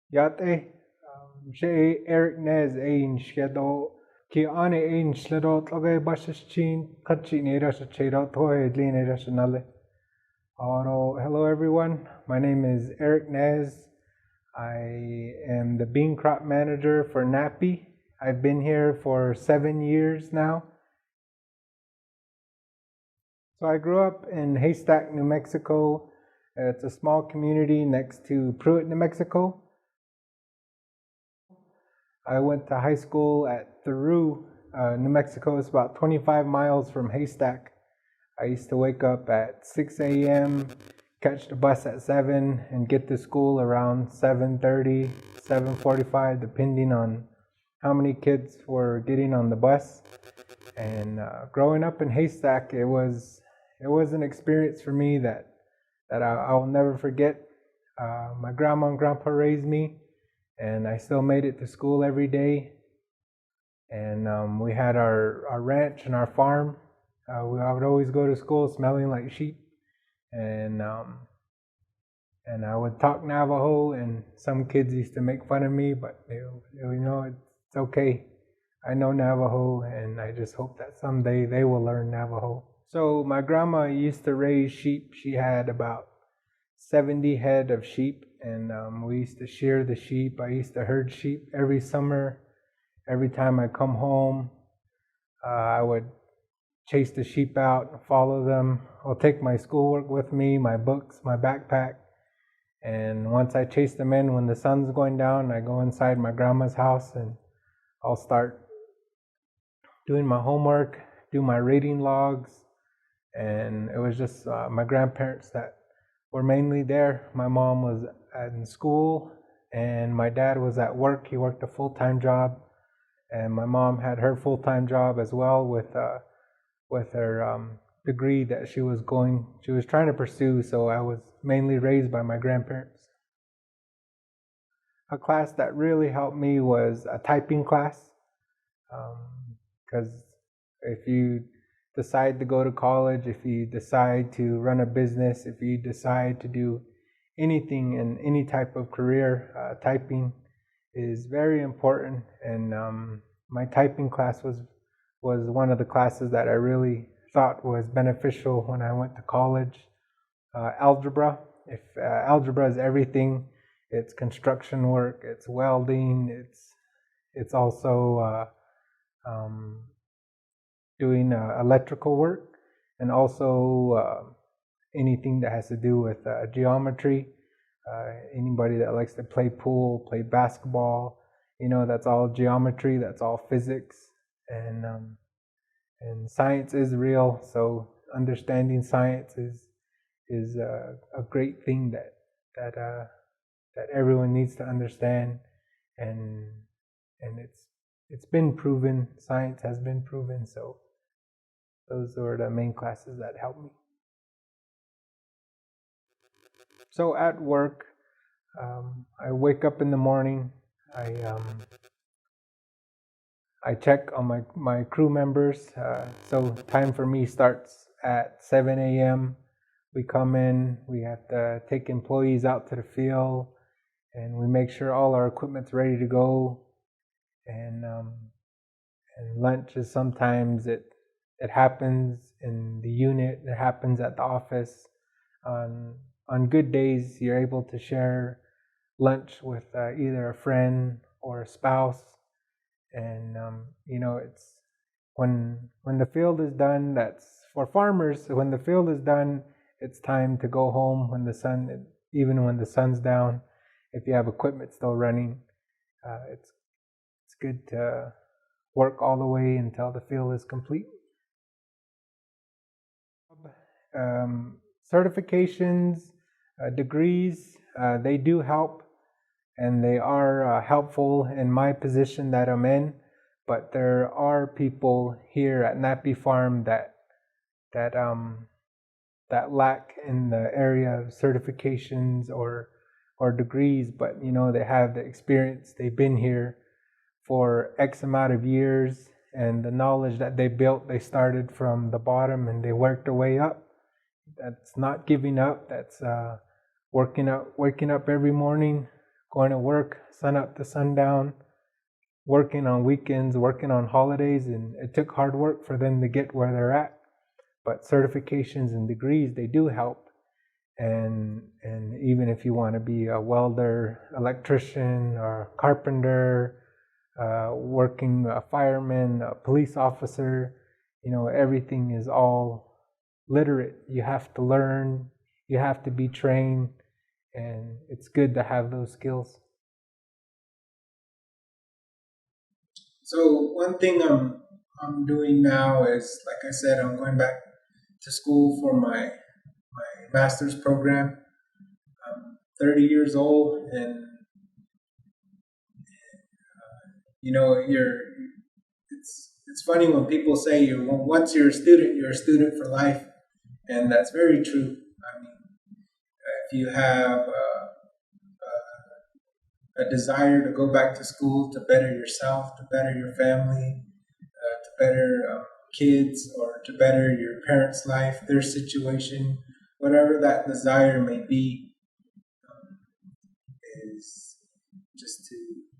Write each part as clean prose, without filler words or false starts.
Yate, she Eric Nez ein shadow ki ane ein shadow tlogay bashes chin kachi nera sa chero toy nera sa nale. Hello everyone. My name is Eric Nez. I am the bean crop manager for NAPI. I've been here for 7 years now. So I grew up in Haystack, New Mexico. It's a small community next to Pruitt, New Mexico. I went to high school at Theroux, New Mexico. It's about 25 miles from Haystack. I used to wake up at 6 a.m., catch the bus at 7, and get to school around 7:30, 7:45, depending on how many kids were getting on the bus. And growing up in Haystack, it was an experience for me that I'll never forget. My grandma and grandpa raised me, and I still made it to school every day. And we had our ranch and our farm. I would always go to school smelling like sheep, and I would talk Navajo, and some kids used to make fun of me, but it's okay. I know Navajo, and I just hope that someday they will learn Navajo. So my grandma used to raise sheep. She had about 70 head of sheep, and we used to shear the sheep. I used to herd sheep every summer. Every time I come home, I would chase the sheep out, follow them. I'll take my schoolwork with me, my books, my backpack. And once I chase them in, when the sun's going down, I go inside my grandma's house and I'll start doing my homework, do my reading logs. And it was just my grandparents that were mainly there. My mom was in school and my dad was at work. He worked a full-time job. And my mom had her full-time job as well with her degree that she was trying to pursue. So I was mainly raised by my grandparents. A class that really helped me was a typing class, because if you decide to go to college, if you decide to run a business, if you decide to do anything in any type of career, typing is very important. And my typing class was one of the classes that I really thought was beneficial when I went to college. Algebra. If algebra is everything, it's construction work, it's welding, it's also doing electrical work, and also anything that has to do with geometry. Anybody that likes to play pool, play basketball, that's all geometry, that's all physics, and science is real. So understanding science is a great thing that everyone needs to understand, and it's been proven. Science has been proven. So those were the main classes that helped me. So at work, I wake up in the morning. I check on my crew members. So time for me starts at 7 a.m. We come in, we have to take employees out to the field, and we make sure all our equipment's ready to go. And lunch is sometimes it happens in the unit, it happens at the office. On good days, you're able to share lunch with either a friend or a spouse. And it's when the field is done. That's for farmers. When the field is done, it's time to go home. Even when the sun's down, if you have equipment still running, it's good to work all the way until the field is complete. Certifications, degrees, they do help, and they are helpful in my position that I'm in. But there are people here at NAPI Farm that lack in the area of certifications or degrees, but they have the experience. They've been here for X amount of years, and the knowledge that they built, they started from the bottom and they worked their way up. That's not giving up. That's waking up every morning, going to work, sun up to sundown, working on weekends, working on holidays, and it took hard work for them to get where they're at. But certifications and degrees, they do help. And even if you want to be a welder, electrician, or carpenter, working a fireman, a police officer, everything is all literate. You have to learn, you have to be trained, and it's good to have those skills. So one thing I'm doing now is, like I said, I'm going back to school for my master's program. I'm 30 years old, and it's funny when people say once you're a student for life, and that's very true. I mean, if you have a desire to go back to school to better yourself, to better your family, to better kids, or to better your parents' life, their situation, whatever that desire may be, is just to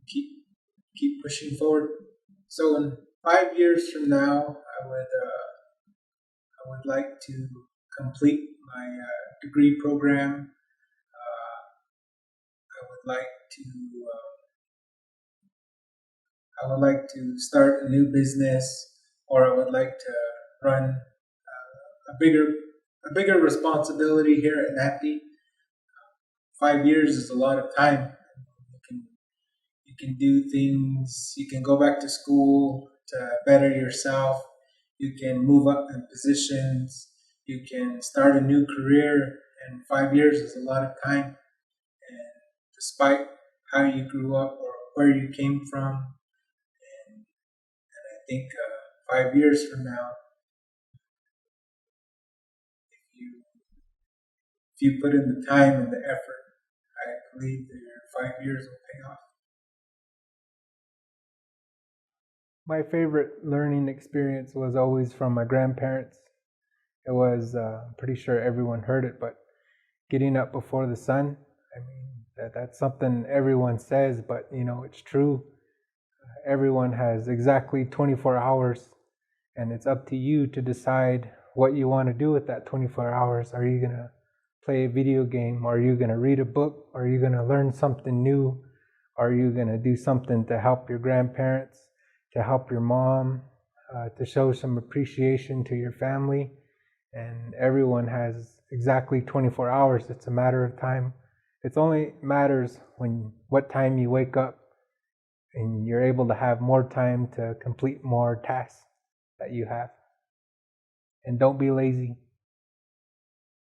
keep pushing forward. So in 5 years from now, I would like to complete my degree program. I would like to start a new business, or I would like to run a bigger responsibility here at NAPTI. 5 years is a lot of time. You can do things. You can go back to school to better yourself. You can move up in positions. You can start a new career. And 5 years is a lot of time. And despite how you grew up or where you came from, and I think 5 years from now, if you put in the time and the effort, I believe that your 5 years will pay off. My favorite learning experience was always from my grandparents. It was, I'm pretty sure everyone heard it, but getting up before the sun. I mean, that's something everyone says, but it's true. Everyone has exactly 24 hours, and it's up to you to decide what you want to do with that 24 hours. Are you going to play a video game? Are you going to read a book? Are you going to learn something new? Are you going to do something to help your grandparents, to help your mom, to show some appreciation to your family? And everyone has exactly 24 hours. It's a matter of time. It only matters what time you wake up, and you're able to have more time to complete more tasks that you have. And don't be lazy.